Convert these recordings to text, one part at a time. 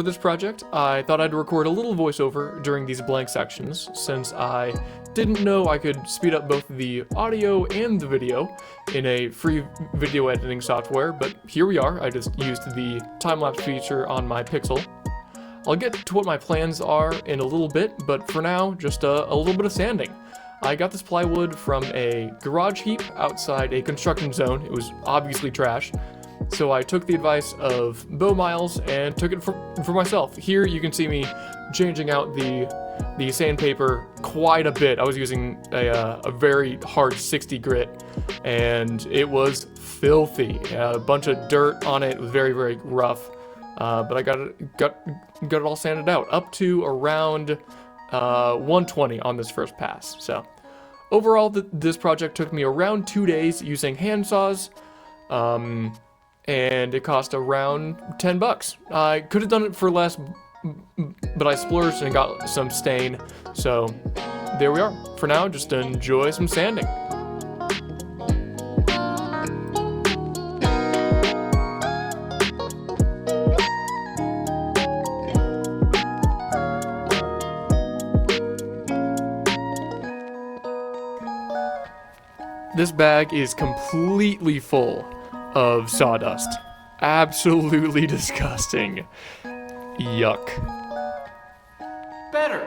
For this project, I thought I'd record a little voiceover during these blank sections, since I didn't know I could speed up both the audio and the video in a free video editing software, but here we are. I just used the time-lapse feature on my Pixel. I'll get to what my plans are in a little bit, but for now, just a little bit of sanding. I got this plywood from a garage heap outside a construction zone. It was obviously trash. So I took the advice of Beau Miles and took it for myself. Here you can see me changing out the sandpaper quite a bit. I was using a very hard 60 grit, and it was filthy. A bunch of dirt on it. It was very, very rough. But I got it all sanded out, up to around 120 on this first pass. So overall, this project took me around 2 days using hand saws. And it cost around 10 bucks. I could have done it for less, but I splurged and got some stain. So there we are. For now, just enjoy some sanding. This bag is completely full of sawdust. Absolutely disgusting. Yuck. Better.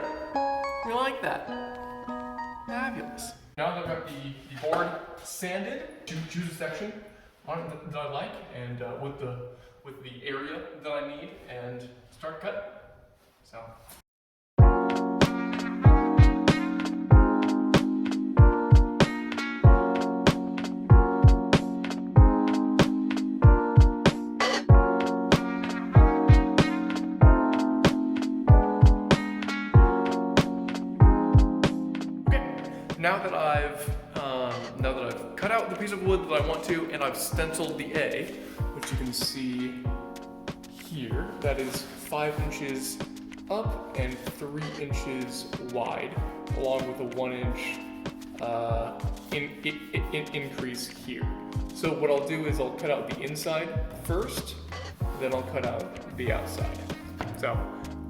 We like that. Fabulous. Now that I've got the board sanded, choose a section on it that I like, and with the area that I need, and start cutting. So. Now that I've cut out the piece of wood that I want to, and I've stenciled the A, which you can see here, that is 5 inches up and 3 inches wide, along with a 1 inch increase here. So what I'll do is I'll cut out the inside first, then I'll cut out the outside. So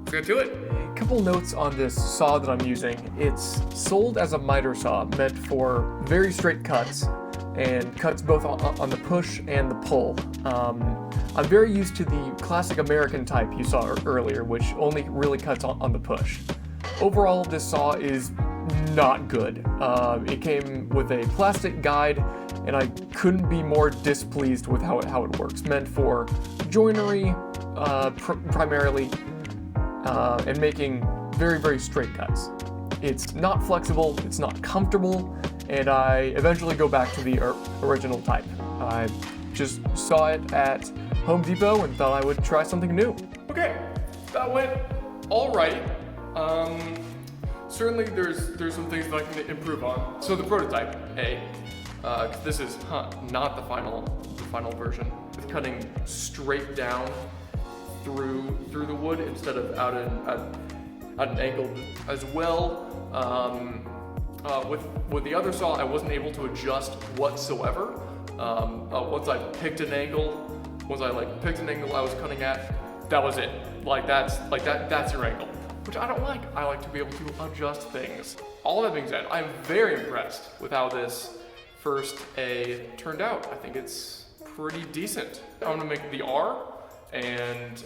let's get to it. A couple notes on this saw that I'm using. It's sold as a miter saw, meant for very straight cuts, and cuts both on the push and the pull. I'm very used to the classic American type you saw earlier, which only really cuts on the push. Overall, this saw is not good. It came with a plastic guide, and I couldn't be more displeased with how it works. Meant for joinery, primarily, and making very, very straight cuts. It's not flexible, it's not comfortable, and I eventually go back to the original type. I just saw it at Home Depot and thought I would try something new. Okay, that went all right. Certainly there's some things that I can improve on. So the prototype A, 'cause this is not the final version. It's cutting straight down through the wood instead of at an angle as well. With the other saw, I wasn't able to adjust whatsoever. Once I picked an angle, I was cutting at, that was it. That's your angle, which I don't like. I like to be able to adjust things. All that being said, I'm very impressed with how this first A turned out. I think it's pretty decent. I'm gonna make the R, and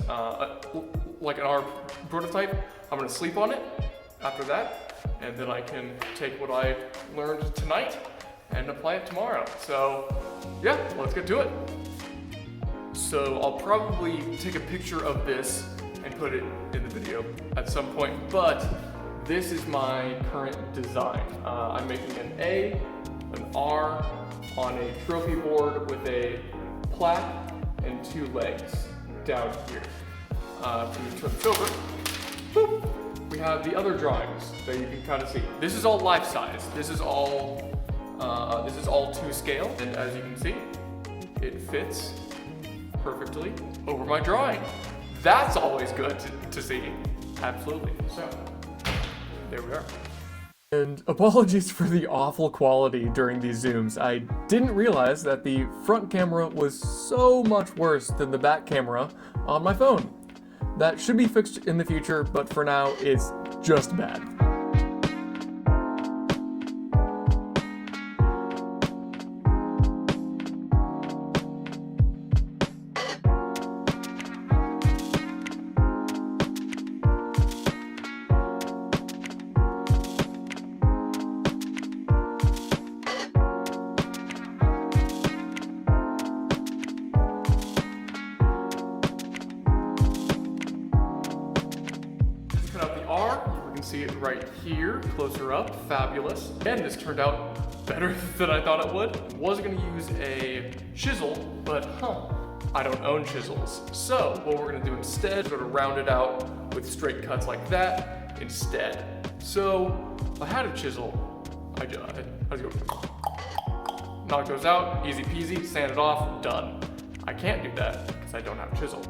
like an R prototype, I'm gonna sleep on it after that, and then I can take what I learned tonight and apply it tomorrow. So yeah, let's get to it. So I'll probably take a picture of this and put it in the video at some point, but this is my current design. I'm making an A, an R on a trophy board with a plaque and 2 legs down here. If we turn this over, boop, we have the other drawings that you can kind of see. This is all life size. This is all to scale, and as you can see, it fits perfectly over my drawing. That's always good to see. Absolutely. So there we are. And apologies for the awful quality during these zooms. I didn't realize that the front camera was so much worse than the back camera on my phone. That should be fixed in the future, but for now, it's just bad. See it right here, closer up, fabulous. And this turned out better than I thought it would. Was gonna use a chisel, but I don't own chisels. So what we're gonna do instead, sort of round it out with straight cuts like that instead. So if I had a chisel, I just go, knock those out, easy peasy, sand it off, done. I can't do that because I don't have a chisel.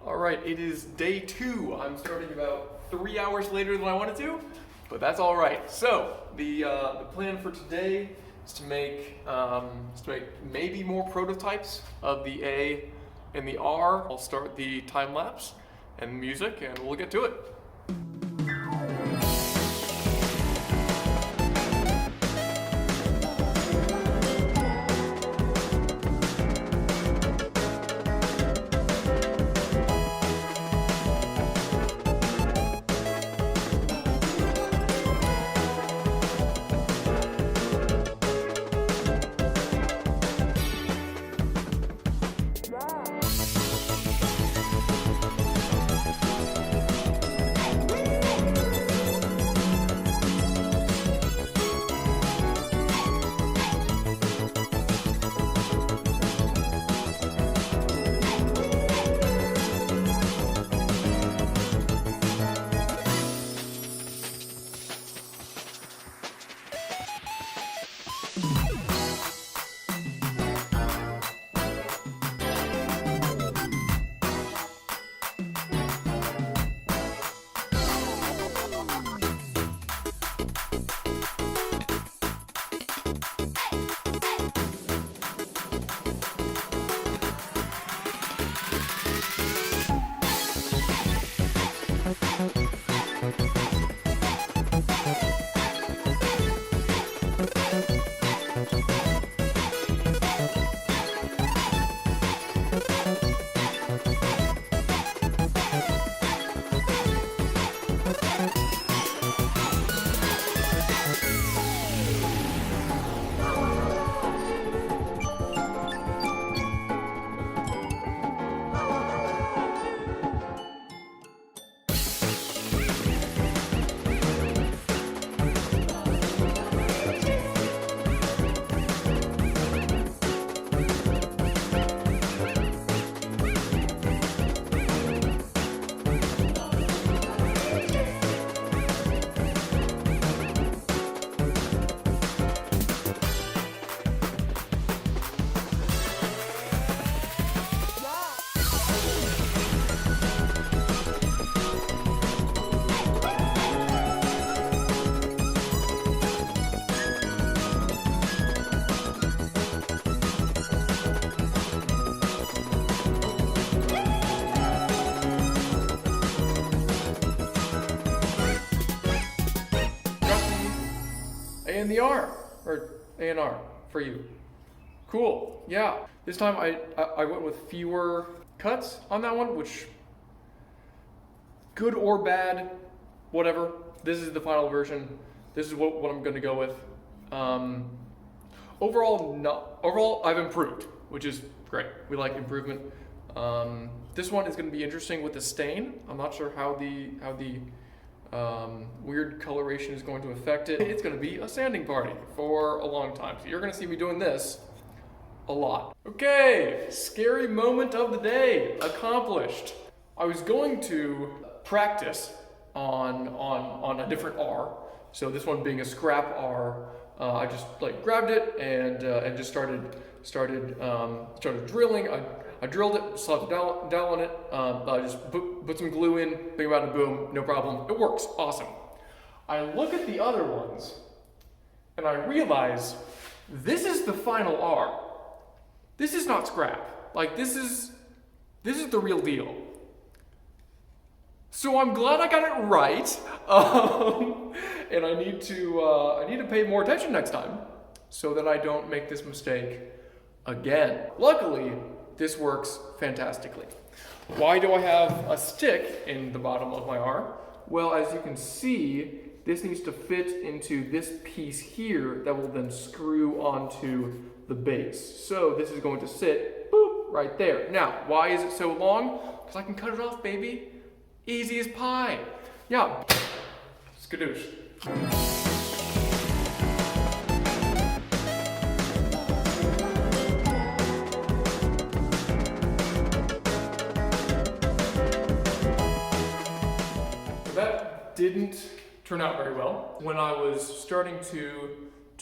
All right, it is day 2. I'm starting about 3 hours later than I wanted to, but that's all right. So the plan for today is to make maybe more prototypes of the A and the R. I'll start the time lapse and music, and we'll get to it. And the R, or A and R for you. Cool, yeah. This time I went with fewer cuts on that one, which, good or bad, whatever. This is the final version. This is what I'm gonna go with. Overall, I've improved, which is great. We like improvement. This one is gonna be interesting with the stain. I'm not sure how the weird coloration is going to affect it. It's going to be a sanding party for a long time. So you're going to see me doing this a lot. Okay, scary moment of the day accomplished. I was going to practice on a different R. So this one being a scrap R, I just grabbed it and just started drilling. I drilled it, slapped a dowel on it, just put some glue in, bing bada boom, no problem. It works, awesome. I look at the other ones and I realize this is the final R. This is not scrap. Like this is the real deal. So I'm glad I got it right, and I need to pay more attention next time so that I don't make this mistake again. Luckily, this works fantastically. Why do I have a stick in the bottom of my R? Well, as you can see, this needs to fit into this piece here that will then screw onto the base. So this is going to sit, boop, right there. Now, why is it so long? Because I can cut it off, baby. Easy as pie. Yeah, skadoosh. That didn't turn out very well. When I was starting to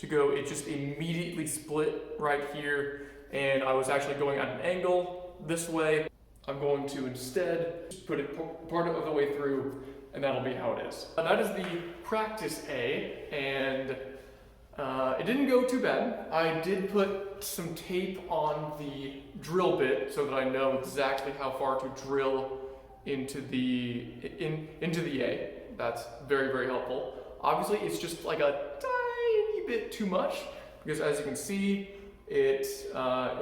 go, it just immediately split right here, and I was actually going at an angle this way. I'm going to instead just put it part of the way through, and that'll be how it is. And that is the practice A, and it didn't go too bad. I did put some tape on the drill bit so that I know exactly how far to drill into the A. That's very, very helpful. Obviously, it's just like a tiny bit too much because, as you can see, it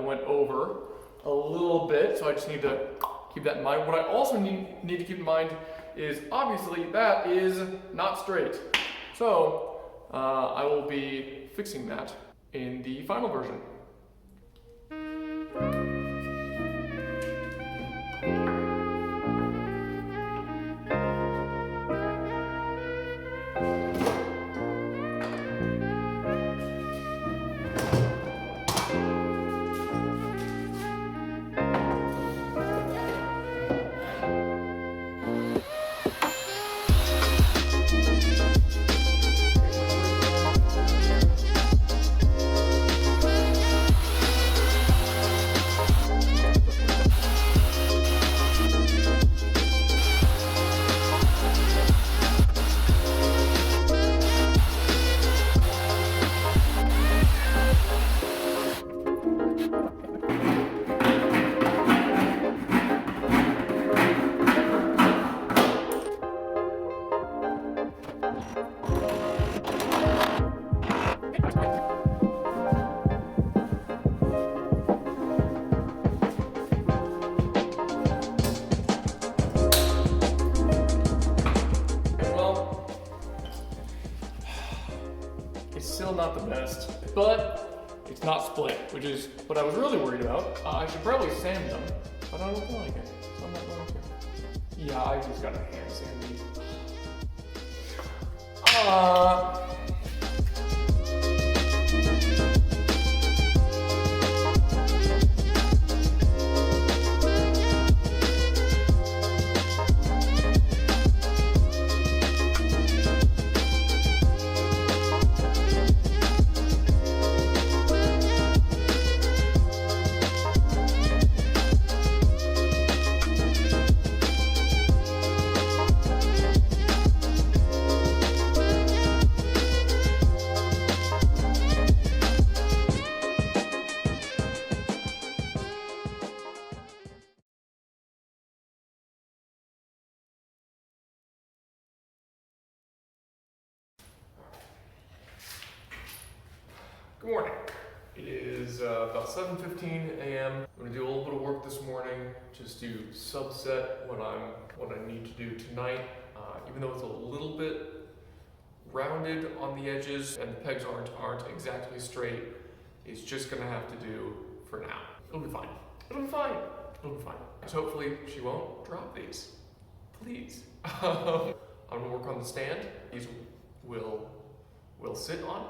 went over a little bit, so I just need to keep that in mind. What I also need to keep in mind is obviously that is not straight. So I will be fixing that in the final version. Still not the best, but it's not split, which is what I was really worried about. I should probably sand them, but I don't feel like it, so I'm not going to. Yeah, I just got a hand sand these. Good morning. It is about 7:15 a.m. I'm going to do a little bit of work this morning just to subset what I need to do tonight. Even though it's a little bit rounded on the edges and the pegs aren't exactly straight, it's just going to have to do for now. It'll be fine. It'll be fine. It'll be fine. So hopefully she won't drop these. Please. I'm going to work on the stand. These will sit on.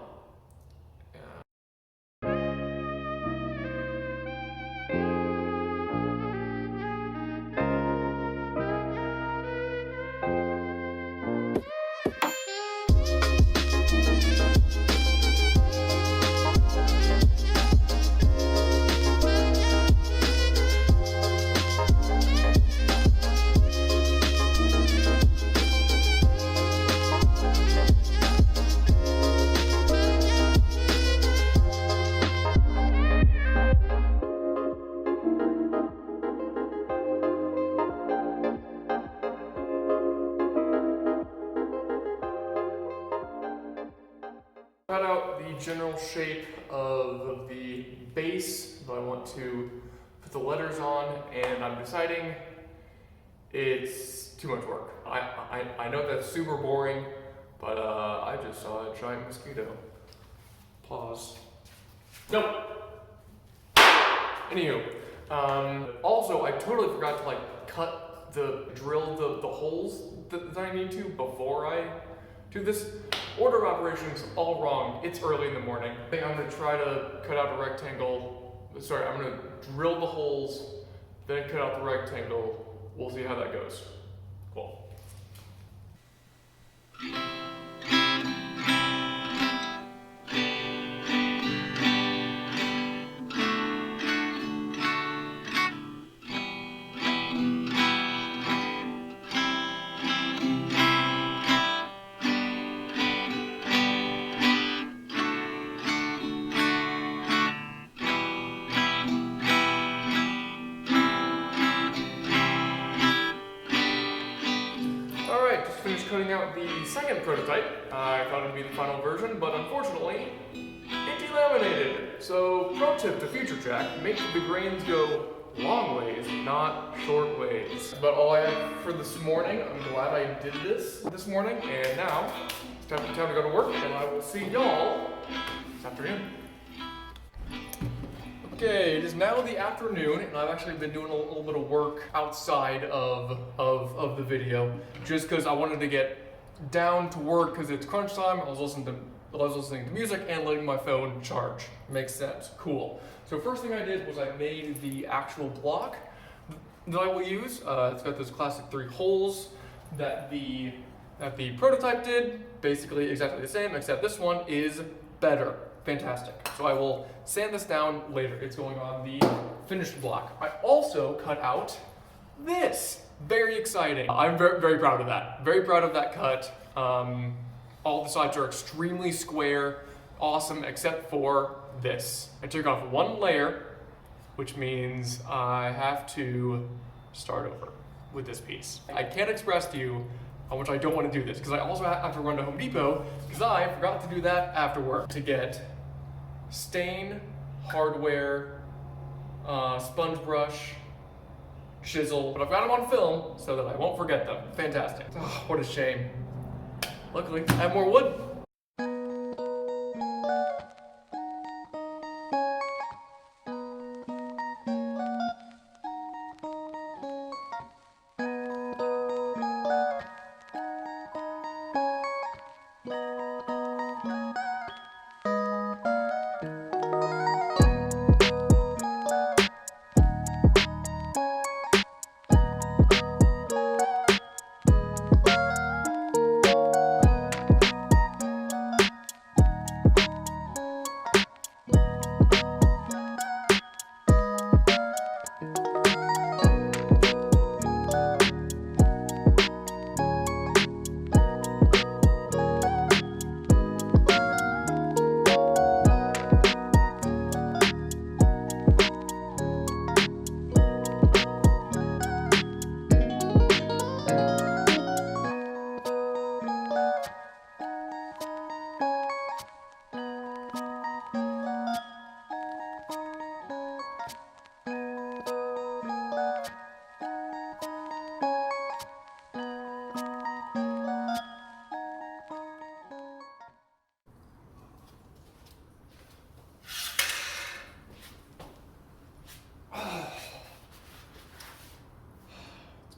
Cut out the general shape of the base that I want to put the letters on, and I'm deciding it's too much work. I know that's super boring, but I just saw a giant mosquito. Pause. Nope. Anywho, also I totally forgot to drill the holes that I need to before I do this. Order of operations all wrong. It's early in the morning. I think I'm gonna try to cut out a rectangle. Sorry, I'm gonna drill the holes, then cut out the rectangle. We'll see how that goes. Cool. Finished cutting out the second prototype. I thought it'd be the final version, but unfortunately, it delaminated. So, pro tip to future Jack, make the grains go long ways, not short ways. But all I have for this morning, I'm glad I did this morning, and now it's time to go to work, and I will see y'all this afternoon. Okay, it is now the afternoon, and I've actually been doing a little bit of work outside of the video, just because I wanted to get down to work because it's crunch time. I was listening to music and letting my phone charge. Makes sense. Cool. So first thing I did was I made the actual block that I will use. It's got those classic 3 holes that the prototype did. Basically exactly the same, except this one is better. Fantastic. So I will sand this down later. It's going on the finished block. I also cut out this. Very exciting. I'm very, very proud of that. Very proud of that cut. All the sides are extremely square. Awesome, except for this. I took off one layer, which means I have to start over with this piece. I can't express to you how much I don't want to do this, because I also have to run to Home Depot, because I forgot to do that after work, to get stain, hardware, sponge brush, chisel, but I've got them on film so that I won't forget them. Fantastic. Oh, what a shame. Luckily, I have more wood.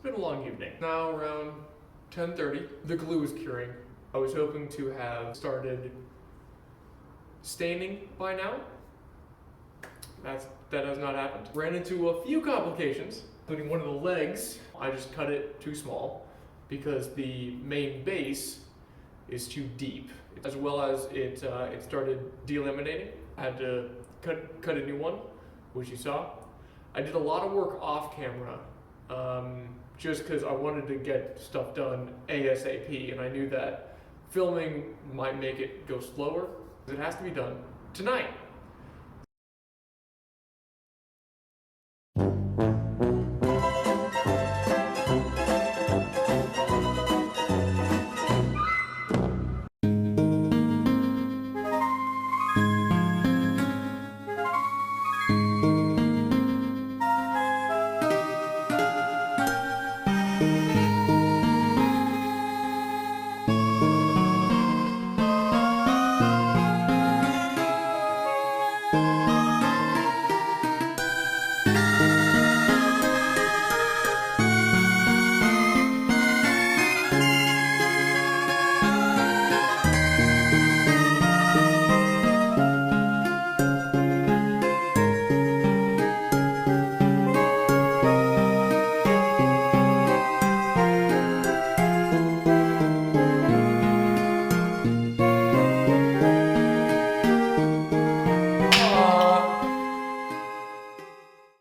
It's been a long evening. Now around 10:30, the glue is curing. I was hoping to have started staining by now. That has not happened. Ran into a few complications, including one of the legs. I just cut it too small because the main base is too deep, as well as it started delaminating. I had to cut a new one, which you saw. I did a lot of work off camera, just because I wanted to get stuff done ASAP, and I knew that filming might make it go slower. It has to be done tonight.